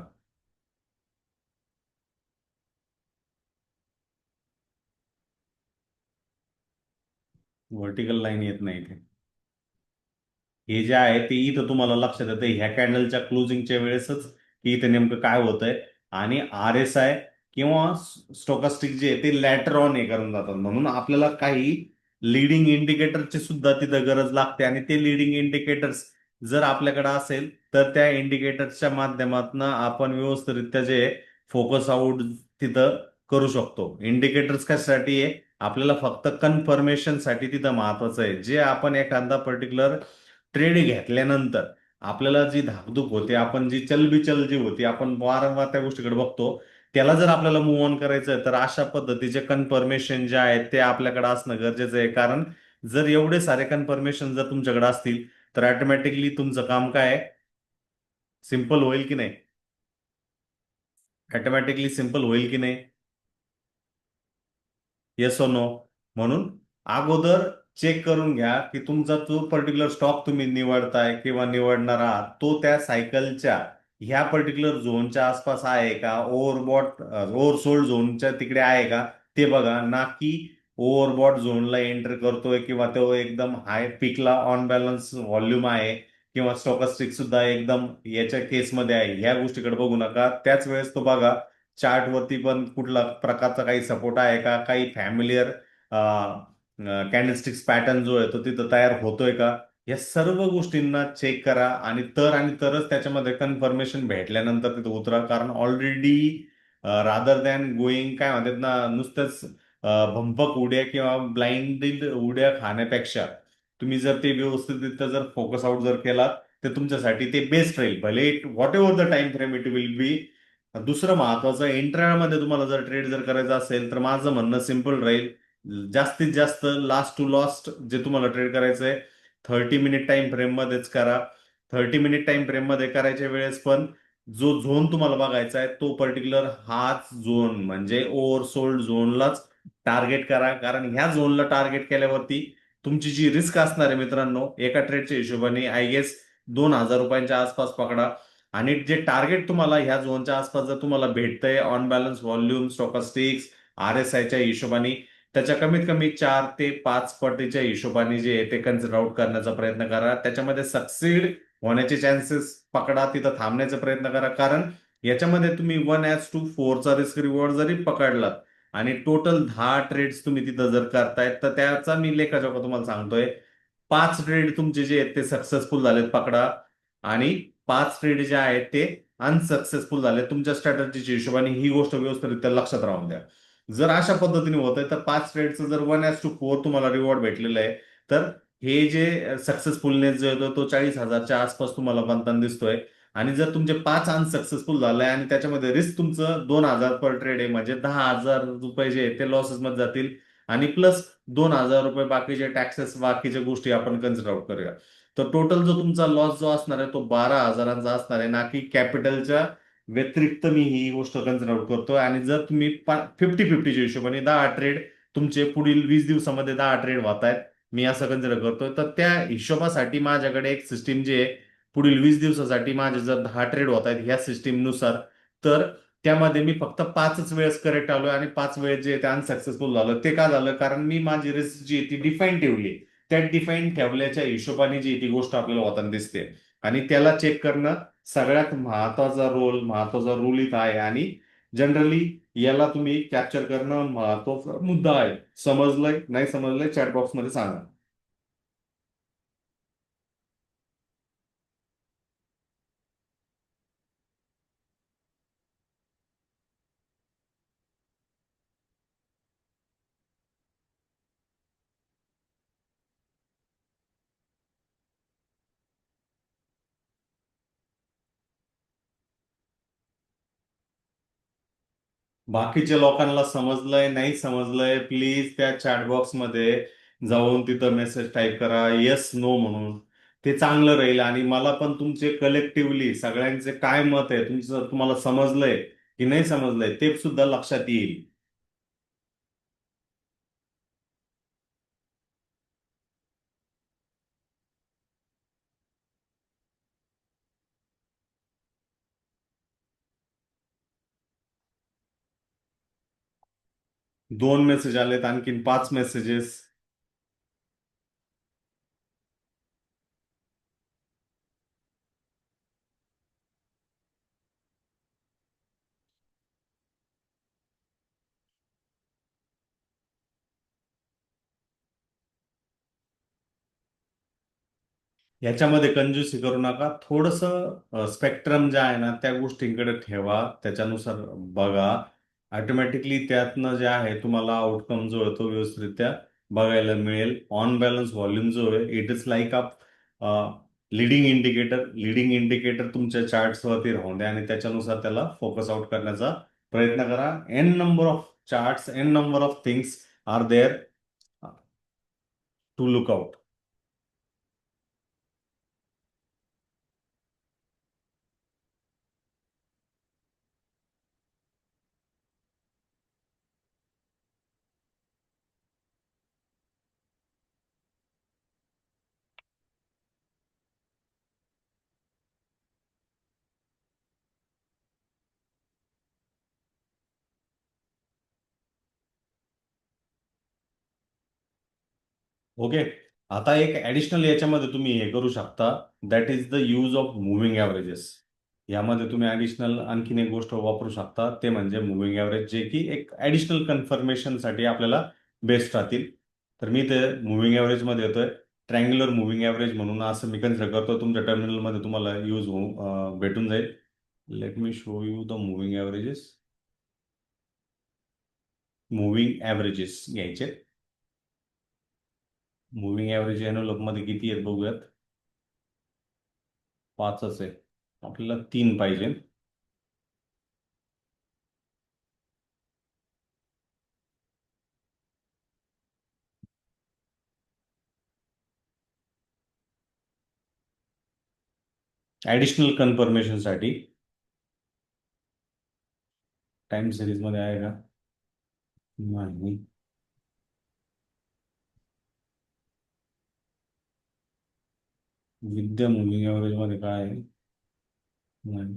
व्हर्टिकल लाईन येत नाही इथे. हे जे आहे ते इथं तुम्हाला लक्षात येतं ह्या कॅन्डलच्या क्लोजिंगच्या वेळेसच की इथे नेमकं काय होतंय. आणि RSI किंवा स्टोकास्टिक जे आहे ते लॅटर ऑन हे करून जातात. म्हणून आपल्याला काही लिडिंग इंडिकेटरची सुद्धा तिथं गरज लागते. आणि ते लिडिंग इंडिकेटर्स जर आपल्याकडे असेल तर त्या इंडिकेटर्सच्या माध्यमातून आपण व्यवस्थितरित्या जे फोकस आउट तिथं करू शकतो. इंडिकेटर्स कशासाठी आहे? आपल्याला फक्त कन्फर्मेशनसाठी तिथं महत्वाचं आहे. जे आपण एखादा पर्टिक्युलर ट्रेड घेतल्यानंतर आपल्याला जी धाकधूक होते, आपण जी चलबिचल जी होती, आपण वारंवार त्या गोष्टीकडे बघतो, त्याला जर आपल्याला मूव्ह ऑन करायचं आहे तर अशा पद्धतीचे कन्फर्मेशन जे आहेत ते आपल्याकडे असणं गरजेचं आहे. कारण जर एवढे सारे कन्फर्मेशन जर तुमच्याकडे असतील तर ऑटोमॅटिकली तुमचं काम काय आहे? सिम्पल होईल की नाही? ऑटोमॅटिकली सिम्पल होईल की नाही? येस और नो? म्हणून अगोदर चेक करून घ्या की तुमचा जो पर्टिक्युलर स्टॉक तुम्ही निवडताय किंवा निवडणार आहात तो त्या सायकलच्या ह्या पर्टिक्युलर झोनच्या आसपास आहे का, ओव्हरबॉट ओव्हरसोल्ड झोनच्या तिकडे आहे का, ते बघा. ना की ओव्हरबॉट झोनला एंटर करतोय किंवा तो एकदम हाय पीकला ऑन बॅलन्स व्हॉल्यूम आहे किंवा स्टॉकस्टिक सुद्धा एकदम याच्या केसमध्ये आहे, ह्या गोष्टीकडे बघू नका. त्याच वेळेस तो बघा चार्ट वरती पण कुठला प्रकारचा काही सपोर्ट आहे का, काही फॅमिलियर कॅन्डलस्टिक्स पॅटर्न जो आहे तो तिथं तयार होतोय का, या सर्व गोष्टींना चेक करा. आणि तरच त्याच्यामध्ये कन्फर्मेशन भेटल्यानंतर तिथं उतरा. कारण ऑलरेडी रादर दॅन गोईंग काय म्हणतात ना, नुसतंच भंपक उड्या किंवा ब्लाइंड उड्या खाण्यापेक्षा तुम्ही जर ते व्यवस्थित जर फोकस आउट जर केला तर तुमच्यासाठी ते बेस्ट राहील. भले what ever the time frame it will be. दुसरं महत्वाचं, इंट्रामध्ये तुम्हाला जर ट्रेड जर करायचा असेल तर माझं म्हणणं सिम्पल राहील. जास्तीत जास्त लास्ट टू लास्ट जे तुम्हाला ट्रेड करायचं आहे 30 मिनिट टाइम फ्रेम मध्येच करा. 30 मिनिट टाइम फ्रेम मध्ये करायच्या वेळेस पण जो झोन तुम्हाला बघायचा आहे तो पर्टिक्युलर हाच झोन म्हणजे ओव्हरसोल्ड झोनलाच टार्गेट करा. कारण ह्या झोनला टार्गेट केल्यावरती तुमची जी रिस्क असणार आहे मित्रांनो, एका ट्रेडच्या हिशोबाने आय गेस ₹2,000 आसपास पकडा. आणि जे टार्गेट तुम्हाला ह्या झोनच्या आसपास जर तुम्हाला भेटतंय ऑन बॅलन्स व्हॉल्यूम, स्टॉकस्टिक्स, RSIच्या हिशोबाने, त्याच्या कमीत कमी 4 ते 5 पटीच्या हिशोबाने जे आहे ते कन्सिडर आउट करण्याचा प्रयत्न करा. त्याच्यामध्ये सक्सीड होण्याचे चान्सेस पकडा, तिथं थांबण्याचा प्रयत्न करा. कारण याच्यामध्ये तुम्ही 1:4चा रिस्क रिवॉर्ड जरी पकडलात आणि टोटल 10 ट्रेड्स तुम्ही तिथं जर करतायत तर त्याचा मी लेखाजोखा तुम्हाला सांगतोय. 5 ट्रेड तुमचे जे आहेत ते सक्सेसफुल झालेत पकडा. आणि 5 ट्रेड जे आहेत ते अनसक्सेसफुल झाले तुमच्या स्ट्रॅटजीच्या हिशोबाने. ही गोष्ट व्यवस्थितरित्या लक्षात राहून द्या. जर अशा पद्धतीने होत आहे तर 5 ट्रेडचं जर 1:4 तुम्हाला रिवॉर्ड भेटलेलं आहे तर हे जे सक्सेसफुलनेस जो येतो तो 40,000च्या आसपास तुम्हाला बनताना दिसतोय. आणि जर तुमचे 5 अनसक्सेसफुल झालंय आणि त्याच्यामध्ये रिस्क तुमचं 2,000 पर ट्रेड आहे म्हणजे ₹10,000 जे आहे ते लॉसेस मध्ये जातील. आणि प्लस ₹2,000 बाकीचे टॅक्सेस बाकीच्या गोष्टी आपण कन्सिडर आउट करूया. तर टोटल जो तुमचा लॉस जो असणार आहे तो 12,000चा असणार आहे, ना की कॅपिटलच्या व्यतिरिक्त मी ही गोष्ट कन्सिडर आउट करतोय. आणि जर तुम्ही 50-50च्या हिशोबाने 10 ट्रेड तुमचे पुढील 20 दिवसामध्ये 10 ट्रेड होत आहेत, मी असं कन्सिडर करतोय, तर त्या हिशोबासाठी माझ्याकडे एक सिस्टीम जी आहे, पुढील 20 दिवसासाठी माझे जर 10 ट्रेड होत आहेत ह्या सिस्टीमनुसार, तर त्यामध्ये मी फक्त 5च वेळेस करेक्ट आलोय आणि 5 वेळेस जे ते अनसक्सेसफुल झालं. ते का झालं? कारण मी माझी रिस्क जी आहे ती डिफाईन ठेवली. त्या डिफाईन ठेवल्याच्या हिशोबाने जी ती गोष्ट आपल्याला होताना दिसते. आणि त्याला चेक करणं सगळ्यात महत्वाचा रूल इथं आहे. आणि जनरली याला तुम्ही कॅप्चर करणं महत्वाचा मुद्दा आहे. समजलंय? नाही समजलंय? चॅट बॉक्समध्ये सांगा. बाकीच्या लोकांना समजलंय नाही समजलंय, प्लीज त्या चॅटबॉक्स मध्ये जाऊन तिथं मेसेज टाईप करा येस नो म्हणून. ते चांगलं राहील. आणि मला पण तुमचे कलेक्टिव्हली सगळ्यांचे काय मत आहे, तुमचं तुम्हाला समजलंय की नाही समजलंय ते सुद्धा लक्षात येईल. 2 मेसेज आलेत, आणखीन 5 मेसेजेस. याच्यामध्ये कंजूसी करू नका. थोडस स्पेक्ट्रम जे आहे ना त्या गोष्टींकडे ठेवा, त्याच्यानुसार बघा. ऑटोमॅटिकली त्यातनं जे आहे तुम्हाला आउटकम जो आहे तो व्यवस्थितरित्या बघायला मिळेल. ऑन बॅलन्स व्हॉल्यूम जो आहे it is like a leading indicator तुमच्या चार्ट्सवरती राहून द्या आणि त्याच्यानुसार त्याला फोकस आउट करण्याचा प्रयत्न करा. N number of charts, n number of things are there to look out. Okay. आता एक ऍडिशनल याच्यामध्ये तुम्ही हे करू शकता, that is the use of moving averages. यामध्ये तुम्ही ऍडिशनल आणखीन एक गोष्ट वापरू शकता, ते म्हणजे मुव्हिंग ॲव्हरेज, जे की एक ऍडिशनल कन्फर्मेशनसाठी आपल्याला बेस्ट राहतील. तर मी ते मुव्हिंग ॲव्हरेजमध्ये येतोय. ट्रँग्युलर मुव्हिंग ॲव्हरेज म्हणून असं मी कन्सिडर करतो. तुमच्या टर्मिनलमध्ये तुम्हाला यूज भेटून जाईल. Let me show you the moving averages. Moving averages घ्यायचे. मुव्हिंग ॲव्हरेज मध्ये किती आहेत बघूयात. 5च आहे. आपल्याला 3 पाहिजे. ऍडिशनल कन्फर्मेशनसाठी टाइम सिरीज मध्ये आहे का? नाही. विद्या मुव्हिंग ॲव्हरेज मध्ये काय आहे? नाही.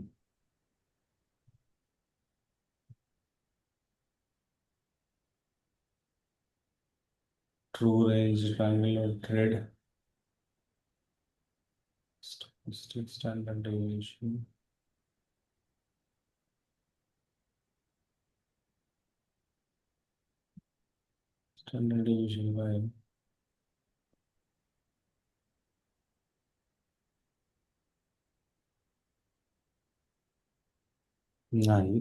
True range, triangular thread, standard deviation. Standard deviation काय आहे? नाही.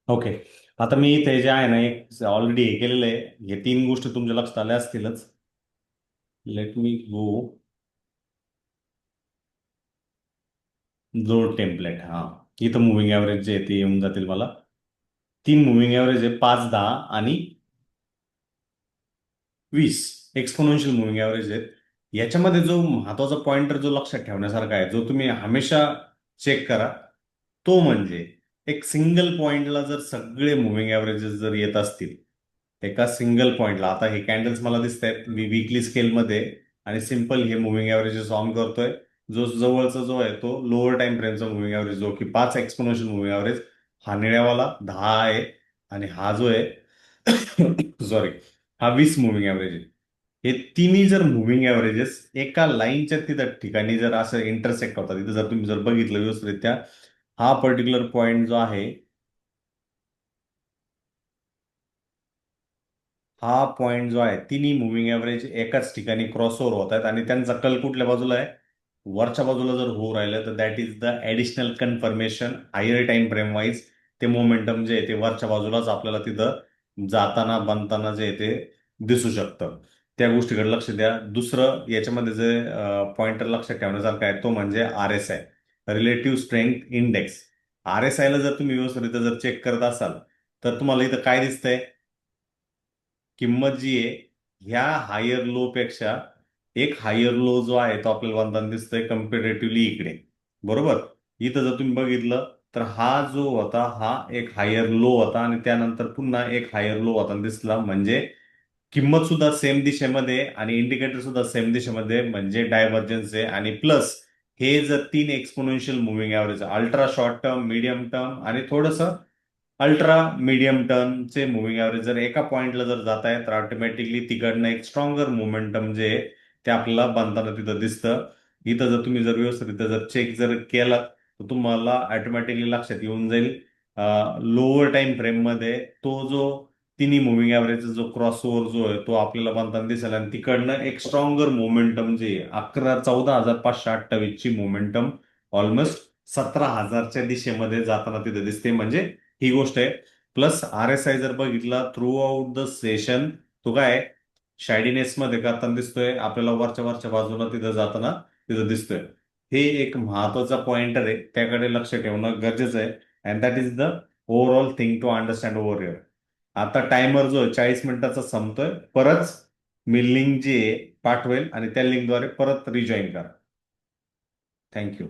ओके. आता मी इथे जे आहे ना एक ऑलरेडी हे केलेलं आहे. हे 3 गोष्टी तुमच्या लक्षात आल्या असतीलच. लेट मी गो लोड टेम्पलेट. हा, इथं मुव्हिंग ॲव्हरेज जे आहे ते येऊन जातील मला. तीन मुव्हिंग ऍव्हरेज आहे, 5, 10 आणि 20 एक्सपोनेन्शियल मुव्हिंग ऍव्हरेज आहेत. याच्यामध्ये जो महत्वाचा पॉइंटर जो लक्षात ठेवण्यासारखा आहे, जो तुम्ही हमेशा चेक करा, तो म्हणजे एक सिंगल पॉइंटला जर सगळे मुव्हिंग ऍव्हरेजेस जर येत असतील, एका सिंगल पॉइंटला, आता हे कॅन्डल्स मला दिसत आहेत, मी वीकली स्केलमध्ये आणि सिम्पल हे मुव्हिंग ऍव्हरेजेस ऑन करतोय. जो जवळचा जो आहे तो लोअर टाइम फ्रेमचा मुव्हिंग ऍव्हरेज, जो की 5 एक्सपोनेन्शियल मुव्हिंग ऍव्हरेज, हा निळ्यावाला 10 आहे आणि हा जो आहे सॉरी, हा 20 मुव्हिंग ऍव्हरेज आहे. हे तिन्ही जर मुव्हिंग ऍव्हरेजेस एका लाईनच्या तिथं ठिकाणी जर असं इंटरसेक्ट होतात, तिथं जर तुम्ही जर बघितलं व्यवस्थितरित्या, हा पर्टिक्युलर पॉइंट जो आहे, हा पॉइंट जो आहे, तिन्ही मुव्हिंग ऍव्हरेज एकाच ठिकाणी क्रॉसओव्हर होत आहेत आणि त्यांचा कल कुठल्या बाजूला आहे, वरच्या बाजूला जर होऊ राहिलं, तर that is the additional confirmation higher time frame wise. ते मोमेंटम जे आहे ते वरच्या बाजूलाच आपल्याला तिथं जाताना बनताना जे आहे ते दिसू शकतं. त्या गोष्टीकडे लक्ष द्या. दुसरं याच्यामध्ये जे पॉइंटर लक्षात ठेवण्यासारखं आहे, तो म्हणजे RSI, relative strength index. RSI ला जर तुम्ही व्यवस्थित जर चेक करत असाल, तर तुम्हाला इथं काय दिसतंय, किंमत जी आहे ह्या हायर लो पेक्षा एक हायर लो जो आहे तो आपल्याला बनताना दिसतोय कम्पेरेटिव्हली इकडे. बरोबर. इथं जर तुम्ही बघितलं, तर हा जो होता हा एक हायर लो होता आणि त्यानंतर पुन्हा एक हायर लो होता दिसला, म्हणजे किंमत सुद्धा सेम दिशेमध्ये आणि इंडिकेटर सुद्धा सेम दिशेमध्ये, म्हणजे डायव्हर्जन्स आहे. आणि प्लस हे जर तीन exponential moving average, ultra short term, medium term आणि थोडस अल्ट्रा मीडियम टर्मचे मुव्हिंग ॲव्हरेज जर एका पॉइंटला जर जात आहे, तर ऑटोमॅटिकली तिकडनं एक स्ट्रॉंगर मोमेंटम जे आहे ते आपल्याला बनताना तिथं दिसतं. इथं जर तुम्ही जर व्यवस्थित जर चेक जर केला, तर तुम्हाला ऑटोमॅटिकली लक्षात येऊन जाईल, लोअर टाइम फ्रेम मध्ये तो जो तिन्ही मुव्हिंग ॲव्हरेजचा जो क्रॉस ओव्हर जो आहे तो आपल्याला बनताना दिसेल आणि तिकडनं एक स्ट्रॉंगर मोमेंटम जे 14,528 ची मोमेंटम ऑलमोस्ट 17,000च्या दिशेमध्ये जाताना तिथे दिसते. म्हणजे ही गोष्ट आहे. प्लस RSI जर बघितला थ्रू आउट द सेशन, तो काय शायडीनेस मध्ये करताना दिसतोय आपल्याला, वरच्या वरच्या बाजूला तिथं जाताना तिथं दिसतोय. हे एक महत्वाचा पॉइंटर आहे, त्याकडे लक्ष ठेवणं गरजेचं आहे. And that is the overall thing to understand over here. आता टायमर जो आहे 40 मिनिटाचा संपतोय. परत मी लिंक जी आहे पाठवेल आणि त्या लिंकद्वारे परत रिजॉईन करा. थँक्यू.